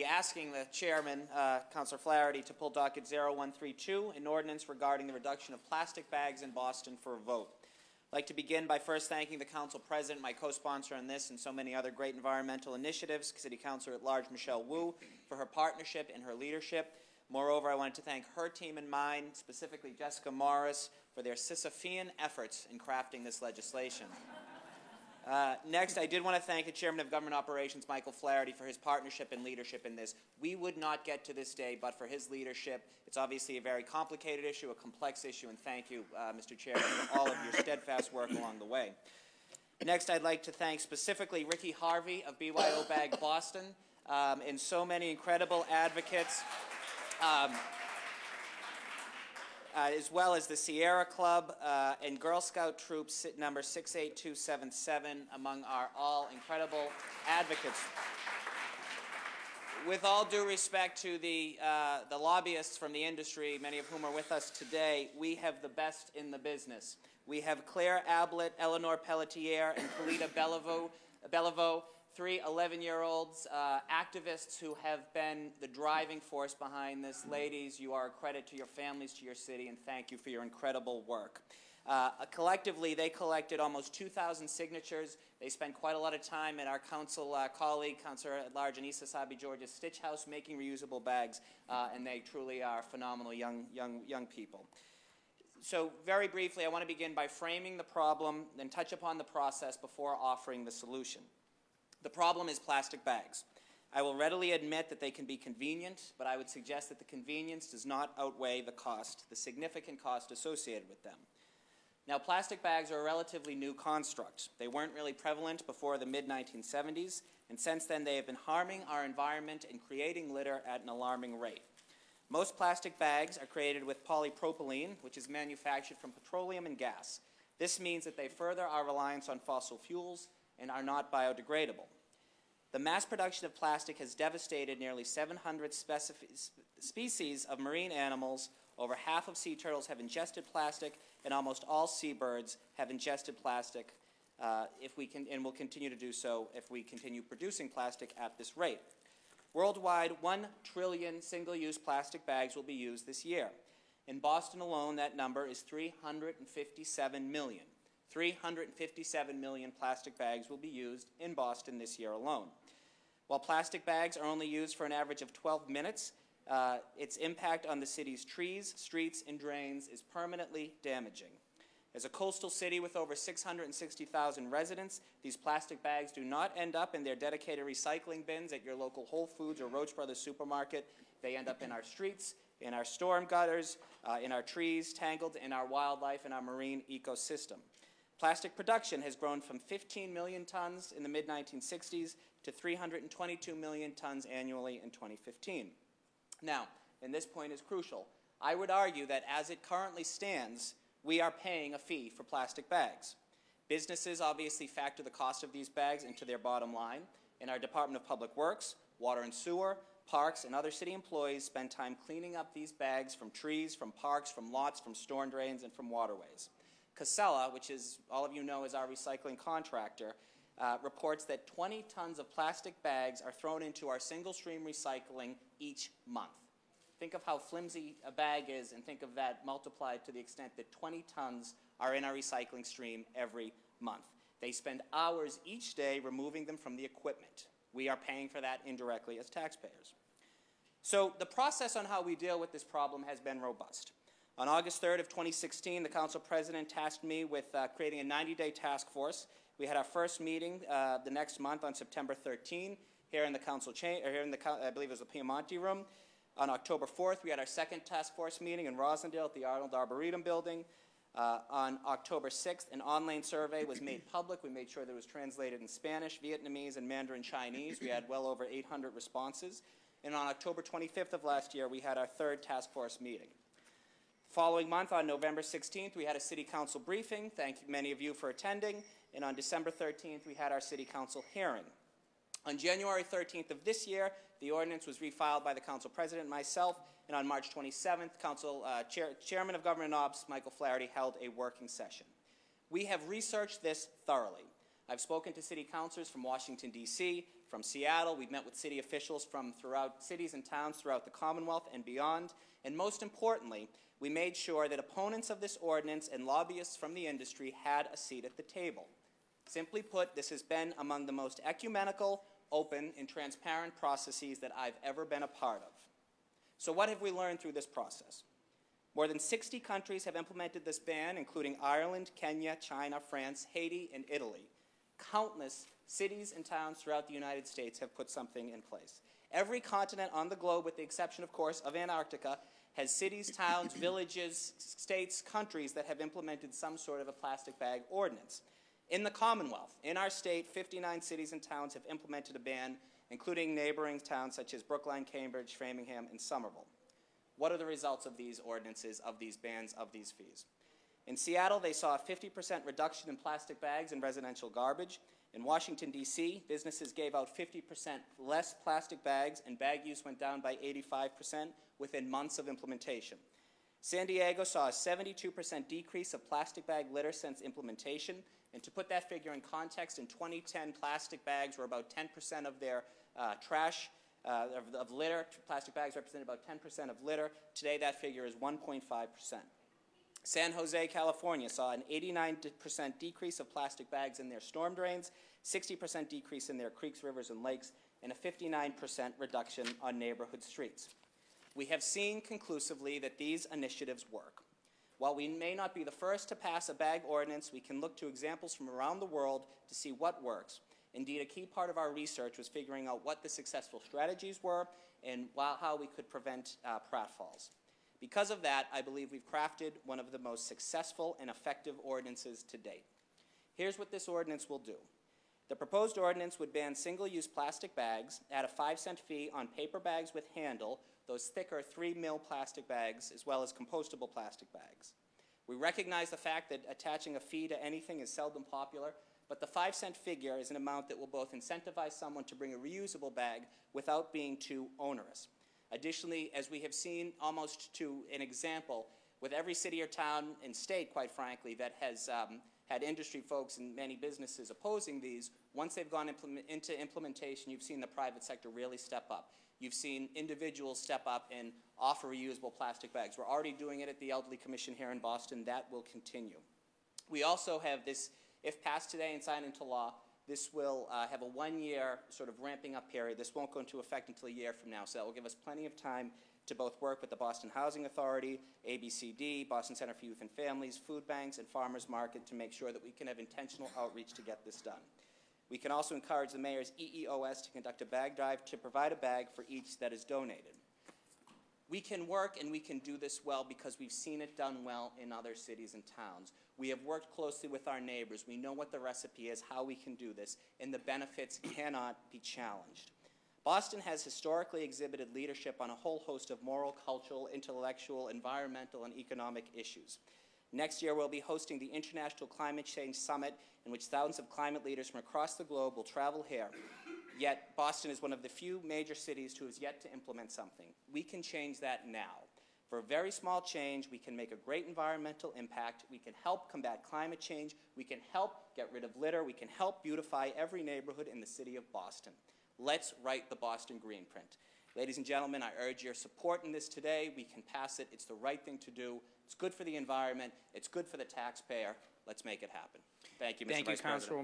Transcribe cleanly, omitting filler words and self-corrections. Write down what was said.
Asking the chairman, Councilor Flaherty, to pull docket 0132, an ordinance regarding the reduction of plastic bags in Boston, for a vote. I'd like to begin by first thanking the Council President, my co-sponsor on this and so many other great environmental initiatives, City Councilor at Large Michelle Wu, for her partnership and her leadership. Moreover, I wanted to thank her team and mine, specifically Jessica Morris, for their Sisyphean efforts in crafting this legislation. Next, I did want to thank the Chairman of Government Operations, Michael Flaherty, for his partnership and leadership in this. We would not get to this day but for his leadership. It's obviously a very complicated issue, a complex issue, and thank you, Mr. Chairman, for all of your steadfast work along the way. Next, I'd like to thank specifically Ricky Harvey of BYO Bag Boston and so many incredible advocates, as well as the Sierra Club and Girl Scout Troops number 68277, among our all incredible advocates. With all due respect to the lobbyists from the industry, many of whom are with us today, we have the best in the business. We have Claire Ablett, Eleanor Pelletier, and Kalita Beliveau, three 11-year-olds, activists who have been the driving force behind this. Ladies, you are a credit to your families, to your city, and thank you for your incredible work. Collectively, they collected almost 2,000 signatures. They spent quite a lot of time at our council colleague, Councilor at Large Anissa Sabi George's Stitch House, making reusable bags, and they truly are phenomenal young people. So very briefly, I want to begin by framing the problem, then touch upon the process before offering the solution. The problem is plastic bags. I will readily admit that they can be convenient, but I would suggest that the convenience does not outweigh the cost, the significant cost associated with them. Now, plastic bags are a relatively new construct. They weren't really prevalent before the mid-1970s, and since then they have been harming our environment and creating litter at an alarming rate. Most plastic bags are created with polypropylene, which is manufactured from petroleum and gas. This means that they further our reliance on fossil fuels and are not biodegradable. The mass production of plastic has devastated nearly 700 species of marine animals. Over half of sea turtles have ingested plastic, and almost all seabirds have ingested plastic and will continue to do so if we continue producing plastic at this rate. Worldwide, 1 trillion single-use plastic bags will be used this year. In Boston alone, that number is 357 million. 357 million plastic bags will be used in Boston this year alone. While plastic bags are only used for an average of 12 minutes, its impact on the city's trees, streets, and drains is permanently damaging. As a coastal city with over 660,000 residents, these plastic bags do not end up in their dedicated recycling bins at your local Whole Foods or Roach Brothers supermarket. They end up in our streets, in our storm gutters, in our trees, tangled in our wildlife and our marine ecosystem. Plastic production has grown from 15 million tons in the mid-1960s to 322 million tons annually in 2015. Now, and this point is crucial, I would argue that as it currently stands, we are paying a fee for plastic bags. Businesses obviously factor the cost of these bags into their bottom line, and our Department of Public Works, Water and Sewer, Parks, and other city employees spend time cleaning up these bags from trees, from parks, from lots, from storm drains, and from waterways. Casella, which is, all of you know, is our recycling contractor, reports that 20 tons of plastic bags are thrown into our single-stream recycling each month. Think of how flimsy a bag is and think of that multiplied to the extent that 20 tons are in our recycling stream every month. They spend hours each day removing them from the equipment. We are paying for that indirectly as taxpayers. So the process on how we deal with this problem has been robust. On August 3rd of 2016, the Council President tasked me with creating a 90-day task force. We had our first meeting the next month on September 13 here in the Council chamber, here in the, I believe it was the Piemonte room. On October 4th, we had our second task force meeting in Rosendale at the Arnold Arboretum building. On October 6th, an online survey was made public. We made sure that it was translated in Spanish, Vietnamese, and Mandarin Chinese. We had well over 800 responses. And on October 25th of last year, we had our third task force meeting. Following month, on November 16th, we had a City Council briefing. Thank many of you for attending. And on December 13th, we had our City Council hearing. On January 13th of this year, the ordinance was refiled by the Council President and myself, and on March 27th, Chairman of Government Ops, Michael Flaherty, held a working session. We have researched this thoroughly. I've spoken to city councilors from Washington, D.C., from Seattle. We've met with city officials from throughout cities and towns throughout the Commonwealth and beyond. And most importantly, we made sure that opponents of this ordinance and lobbyists from the industry had a seat at the table. Simply put, this has been among the most ecumenical, open, and transparent processes that I've ever been a part of. So what have we learned through this process? More than 60 countries have implemented this ban, including Ireland, Kenya, China, France, Haiti, and Italy. Countless cities and towns throughout the United States have put something in place. Every continent on the globe, with the exception, of course, of Antarctica, has cities, towns, villages, states, countries that have implemented some sort of a plastic bag ordinance. In the Commonwealth, in our state, 59 cities and towns have implemented a ban, including neighboring towns such as Brookline, Cambridge, Framingham, and Somerville. What are the results of these ordinances, of these bans, of these fees? In Seattle, they saw a 50% reduction in plastic bags and residential garbage. In Washington, D.C., businesses gave out 50% less plastic bags, and bag use went down by 85% within months of implementation. San Diego saw a 72% decrease of plastic bag litter since implementation. And to put that figure in context, in 2010, plastic bags were about 10% of their trash of litter. Plastic bags represent about 10% of litter. Today, that figure is 1.5%. San Jose, California saw an 89% decrease of plastic bags in their storm drains, 60% decrease in their creeks, rivers, and lakes, and a 59% reduction on neighborhood streets. We have seen conclusively that these initiatives work. While we may not be the first to pass a bag ordinance, we can look to examples from around the world to see what works. Indeed, a key part of our research was figuring out what the successful strategies were and how we could prevent pratfalls. Because of that, I believe we've crafted one of the most successful and effective ordinances to date. Here's what this ordinance will do. The proposed ordinance would ban single-use plastic bags, add a 5-cent fee on paper bags with handle, those thicker 3-mil plastic bags, as well as compostable plastic bags. We recognize the fact that attaching a fee to anything is seldom popular, but the 5-cent figure is an amount that will both incentivize someone to bring a reusable bag without being too onerous. Additionally, as we have seen almost to an example, with every city or town and state, quite frankly, that has had industry folks and many businesses opposing these, once they've gone into implementation, you've seen the private sector really step up. You've seen individuals step up and offer reusable plastic bags. We're already doing it at the Elderly Commission here in Boston. That will continue. We also have this, if passed today and signed into law, this will have a 1-year sort of ramping up period. This won't go into effect until a year from now, so that will give us plenty of time to both work with the Boston Housing Authority, ABCD, Boston Center for Youth and Families, food banks, and farmers market to make sure that we can have intentional outreach to get this done. We can also encourage the mayor's EEOS to conduct a bag drive to provide a bag for each that is donated. We can work and we can do this well because we've seen it done well in other cities and towns. We have worked closely with our neighbors. We know what the recipe is, how we can do this, and the benefits cannot be challenged. Boston has historically exhibited leadership on a whole host of moral, cultural, intellectual, environmental, and economic issues. Next year, we'll be hosting the International Climate Change Summit, in which thousands of climate leaders from across the globe will travel here. Yet, Boston is one of the few major cities who has yet to implement something. We can change that now. For a very small change, we can make a great environmental impact. We can help combat climate change. We can help get rid of litter. We can help beautify every neighborhood in the city of Boston. Let's write the Boston Green Print. Ladies and gentlemen, I urge your support in this today. We can pass it. It's the right thing to do. It's good for the environment. It's good for the taxpayer. Let's make it happen. Thank you, Mr. Vice President.